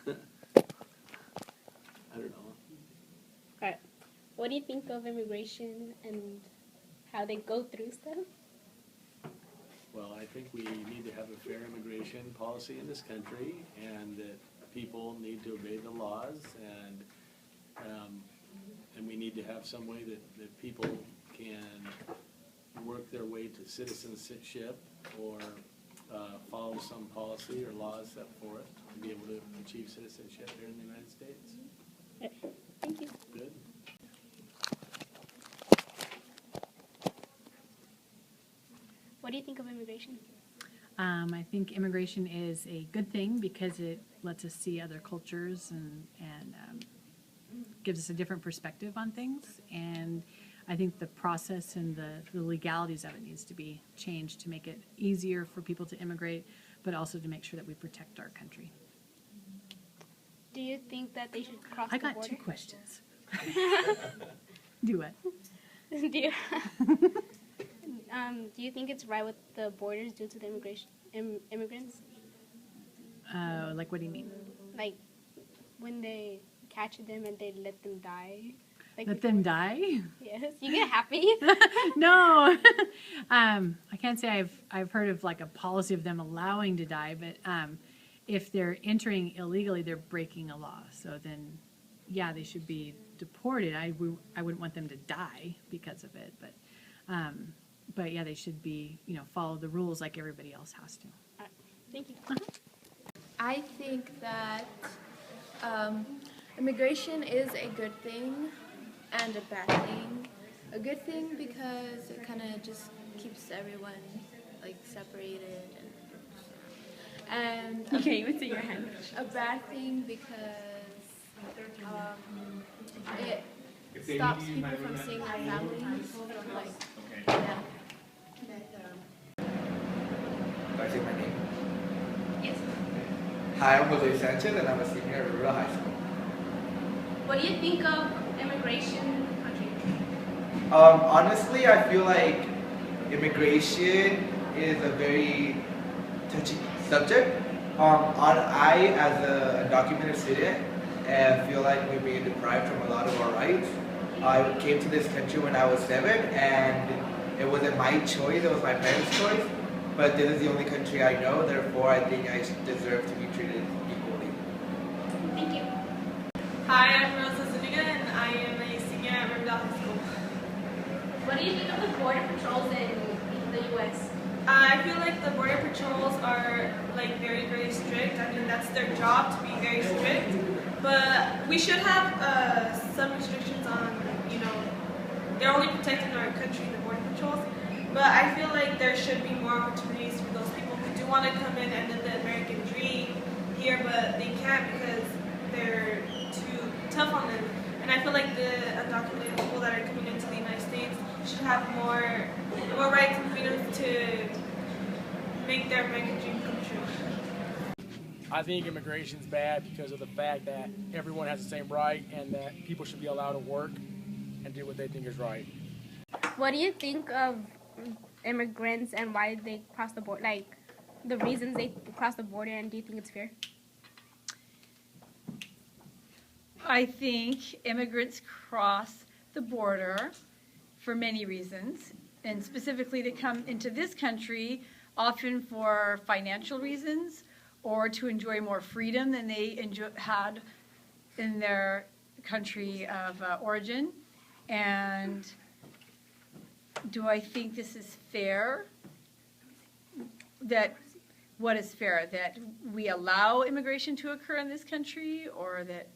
I don't know. Alright. What do you think of immigration and how they go through stuff? Well, I think we need to have a fair immigration policy in this country, and that people need to obey the laws, and we need to have some way that people can work their way to citizenship or follow some policy or laws set forth to be able to achieve citizenship here in the United States. Thank you. Good. What do you think of immigration? I think immigration is a good thing because it lets us see other cultures and gives us a different perspective on things. And I think the process and the legalities of it needs to be changed to make it easier for people to immigrate, but also to make sure that we protect our country. Do you think that they should cross I the got border? 2 questions. Do what? Do you, do you think it's right with the borders due to the immigrants? Like, what do you mean? Like when they catch them and they let them die? Like Let them die? Yes. You get happy? No. I can't say I've heard of like a policy of them allowing to die, but if they're entering illegally, they're breaking a law. So then, yeah, they should be deported. I wouldn't want them to die because of it, but yeah, they should be, follow the rules like everybody else has to. Thank you. I think that immigration is a good thing and a bad thing. A good thing because it kind of just keeps everyone like separated and You can't even see your hand. a bad thing because it stops people from seeing their families. Like, yeah. Do I say my name? Yes. Hi, I'm Jose Sanchez, and I'm a senior at Rural High School. What do you think of immigration country? Honestly, I feel like immigration is a very touchy subject. I, as a undocumented student, feel like we're being deprived from a lot of our rights. I came to this country when I was 7, and it wasn't my choice, it was my parents' choice. But this is the only country I know, therefore I think I deserve to be treated equally. Thank you. Hi, I'm Rosa Zuniga, and I am a senior at Riverdale High School. What do you think of the border patrols in the U.S.? I feel like the border patrols are like very, very strict. I mean, that's their job to be very strict. But we should have some restrictions on, they're only protecting our country, the border patrols. But I feel like there should be more opportunities for those people who do want to come in and live the American dream here, but they can't because they're too tough on them. And I feel like the undocumented people that are coming into the United States should have more rights and freedoms to make their American dream come true. I think immigration's bad because of the fact that everyone has the same right and that people should be allowed to work and do what they think is right. What do you think of immigrants and why they cross the border? Like, the reasons they cross the border, and do you think it's fair? I think immigrants cross the border for many reasons, and specifically to come into this country often for financial reasons or to enjoy more freedom than they had in their country of origin. And do I think this is fair? What is fair? That we allow immigration to occur in this country, or that?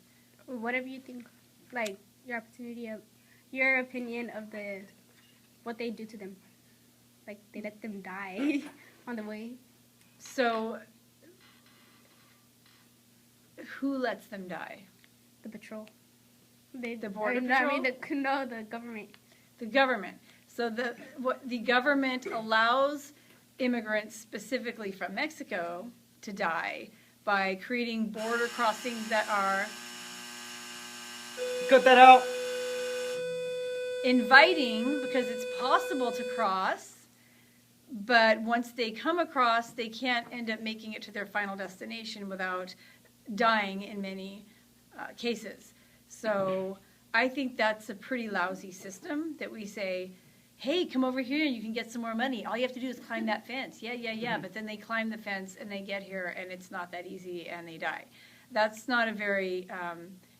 Whatever you think, like your opinion of what they do to them, like they let them die on the way. So, who lets them die? The patrol. The border patrol? The government. The government. So the government allows immigrants, specifically from Mexico, to die by creating border crossings that are Cut that out. inviting, because it's possible to cross, but once they come across, they can't end up making it to their final destination without dying in many cases. So I think that's a pretty lousy system that we say, hey, come over here and you can get some more money. All you have to do is climb that fence. Yeah. But then they climb the fence and they get here and it's not that easy and they die. That's not a very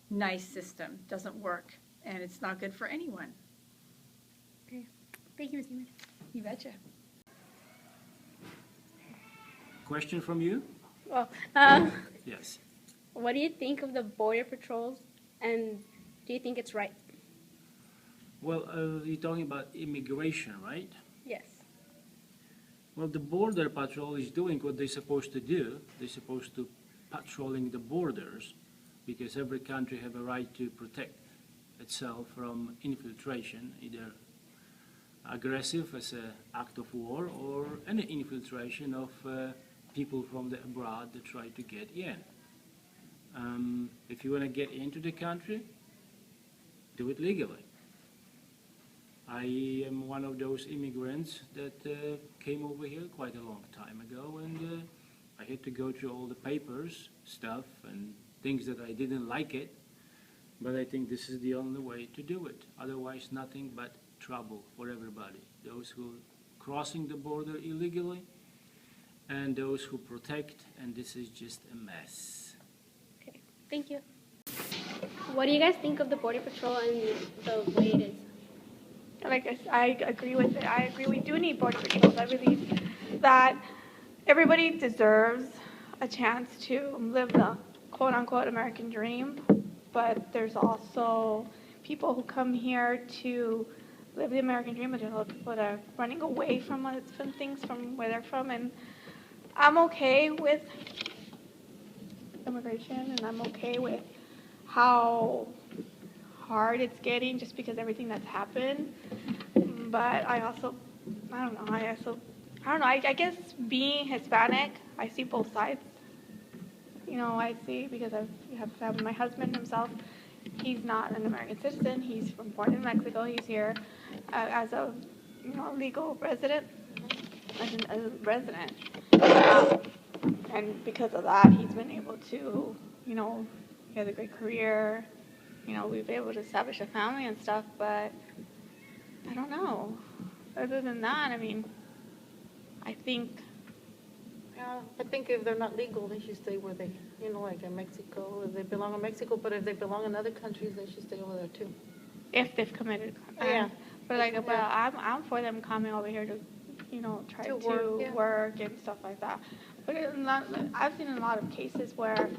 nice system. Doesn't work. And it's not good for anyone. Okay. Thank you, Ms. Neiman. You betcha. Question from you? Well, Yes. what do you think of the border patrols, and do you think it's right? Well, you're talking about immigration, right? Yes. Well, the border patrol is doing what they're supposed to do. They're supposed to patrolling the borders because every country have a right to protect itself from infiltration, either aggressive as an act of war or any infiltration of people from the abroad that try to get in. If you want to get into the country, do it legally. I am one of those immigrants that came over here quite a long time ago, and I had to go through all the papers, stuff, and things that I didn't like it, but I think this is the only way to do it. Otherwise, nothing but trouble for everybody. Those who are crossing the border illegally, and those who protect, and this is just a mess. Okay. Thank you. What do you guys think of the border patrol and the way it is? Like I agree with it. I agree we do need border patrols. I believe that everybody deserves a chance to live the quote-unquote American dream, but there's also people who come here to live the American dream, but there's a lot of people that are running away from things from where they're from, and I'm okay with immigration, and I'm okay with how hard it's getting just because everything that's happened. But I don't know. I guess being Hispanic, I see both sides. You know, I see because I have my husband himself. He's not an American citizen. He's born in Mexico. He's here as a legal resident, as a resident. And because of that, he's been able to, he has a great career. We've been able to establish a family and stuff, but I don't know. Other than that, I mean, I think... Yeah, I think if they're not legal, they should stay where they, like in Mexico, if they belong in Mexico, but if they belong in other countries, they should stay over there too. If they've committed crimes. Yeah. But I'm for them coming over here to, try to work and stuff like that. But I've seen a lot of cases where,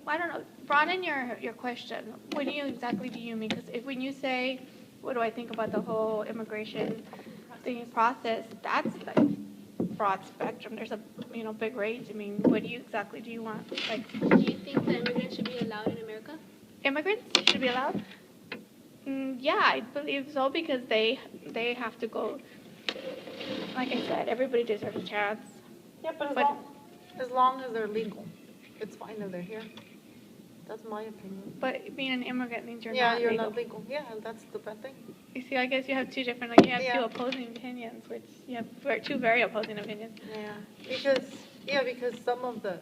I don't know, broaden your question. What exactly do you mean? Because when you say, what do I think about the whole immigration process, that's like broad spectrum. There's a big range. I mean, what exactly do you want? Like, Do you think that immigrants should be allowed in America? immigrants should be allowed? Yeah, I believe so because they have to go. Like I said, everybody deserves a chance. Yeah, but But- as long as they're legal, it's fine if they're here. That's my opinion. But being an immigrant means you're Yeah, not you're legal. not legal. Yeah, that's the bad thing. You see, I guess you have two different, you have two opposing opinions, which you have two very opposing opinions. Yeah, because some of the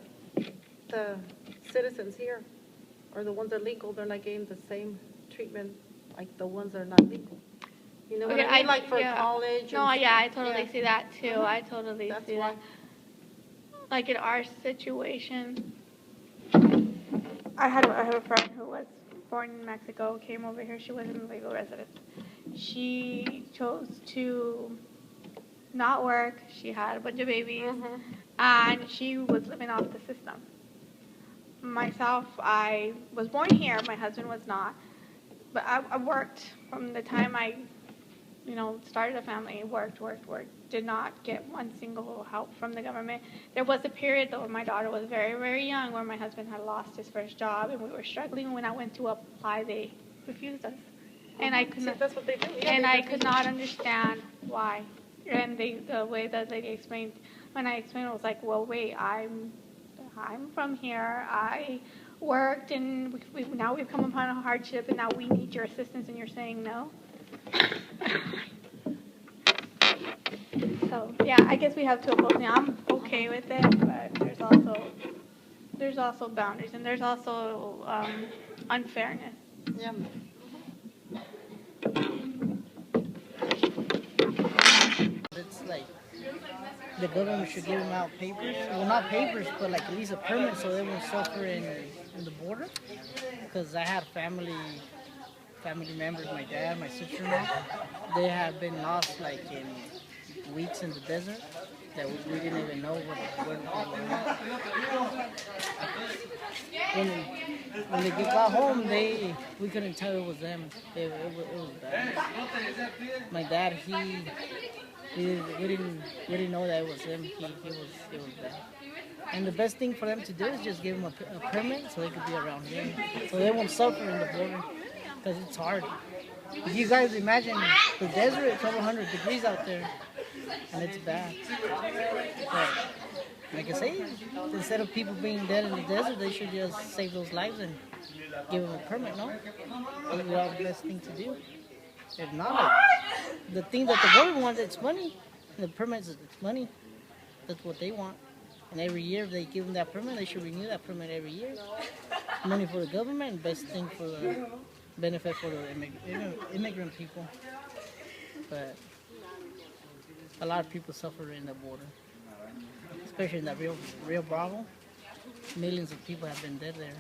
citizens here, or the ones that are legal, they're not getting the same treatment like the ones that are not legal. You know what I mean? Like for college. No, I totally see that too. I totally That's see why. that. Like in our situation, I had a friend who was born in Mexico, came over here. She wasn't a legal resident. She chose to not work. She had a bunch of babies, and she was living off the system. Myself, I was born here. My husband was not. But I worked from the time I, started a family, worked, did not get one single help from the government. There was a period, though, when my daughter was very, very young, where my husband had lost his first job, and we were struggling. When I went to apply, they refused us. And I could not, That's what they do. Yeah, and they I refuse. could not understand why. And the way that lady explained, when I explained, it was like, well, wait, I'm from here. I worked, and now we've come upon a hardship, and now we need your assistance, and you're saying no. So yeah, I guess we have two opposing. I'm okay with it, but there's also there's also boundaries and there's also unfairness. Yeah. It's like the government should give them out papers. Well, not papers, but like at least a permit so they won't suffer in the border. Because I had family members, my dad, my sister-in-law, they have been lost like in weeks in the desert that we didn't even know where they were. When they got home, we couldn't tell it was them. It was bad. My dad, we didn't know that it was him. It was bad. And the best thing for them to do is just give them a permit so they could be around here, so they won't suffer in the border, because it's hard. If you guys imagine the desert, it's over 100 degrees out there, and it's bad. But like I say, instead of people being dead in the desert, they should just save those lives and give them a permit, no? That would be the best thing to do. If not, like, the thing that the government wants, it's money. The permits, it's money. That's what they want. And every year, if they give them that permit, they should renew that permit every year. Money for the government, best thing for the benefit for the immigrant people. But a lot of people suffer in the border, especially in that Rio Bravo. Millions of people have been dead there.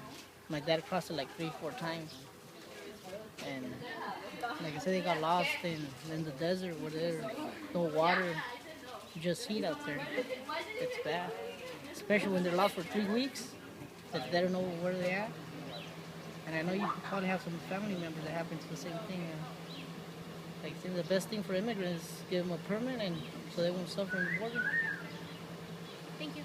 My dad crossed it like 3-4 times. And like I said, they got lost in the desert where there's no water, just heat out there. It's bad. Especially when they're lost for 3 weeks, that they don't know where they're at. And I know you probably have some family members that happen to the same thing. Like I said, the best thing for immigrants is give them a permit and so they won't suffer in the border. Thank you.